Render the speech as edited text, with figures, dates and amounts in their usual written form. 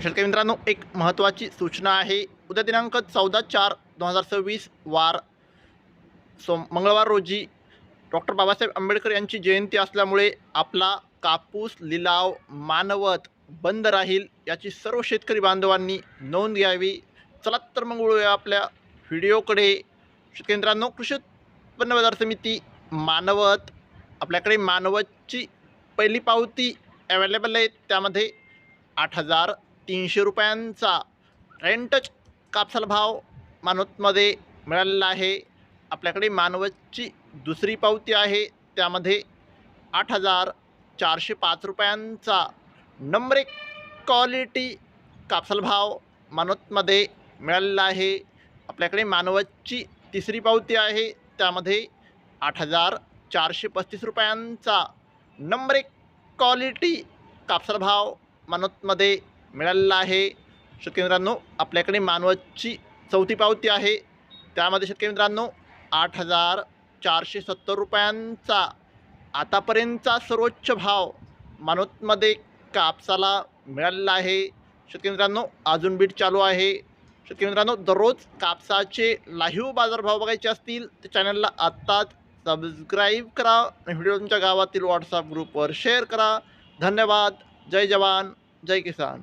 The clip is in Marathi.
शेतकरी मित्रांनो, एक महत्त्वाची सूचना आहे. उद्या दिनांक 14/4/2026 वार मंगळवार रोजी डॉक्टर बाबासाहेब आंबेडकर यांची जयंती असल्यामुळे आपला कापूस लिलाव मानवत बंद राहील, याची सर्व शेतकरी बांधवांनी नोंद घ्यावी. चला तर मग वळूया आपल्या व्हिडिओकडे. शेतकरी मित्रांनो, कृषी उत्पन्न बाजार समिती मानवत, आपल्याकडे मानवतची पहिली पावती अवेलेबल आहे. त्यामध्ये 8,300 रुपयांचा रेंटच कापसाला भाव मानवतमध्ये मिळालेला आहे. आपल्याकडे मानवतची दुसरी पावती आहे. त्यामध्ये 8,405 रुपयांचा नंबर 1 क्वालिटी कापसाला भाव मानवतमध्ये मिळालेला आहे. आपल्याकडे मानवतची तिसरी पावती आहे. त्यामध्ये 8,435 रुपयांचा नंबर 1 क्वालिटी कापसाला भाव मानवतमध्ये मिळालेला आहे. शेतकरी मित्रांनो, आपल्याकडे मानवतची चौथी पावती आहे. त्यामध्ये शेतकरी मित्रांनो 8,470 रुपयांचा आतापर्यंतचा सर्वोच्च भाव मानवतमध्ये कापसाला मिळालेला आहे. शेतकरी मित्रांनो, अजून बीट चालू आहे. शेतकरी मित्रांनो, दररोज कापसाचे लाईव्ह बाजारभाव बघायचे असतील तर चॅनलला आत्ताच सबस्क्राईब करा आणि व्हिडिओ तुमच्या गावातील व्हॉट्सअप ग्रुपवर शेअर करा. धन्यवाद. जय जवान, जय किसान.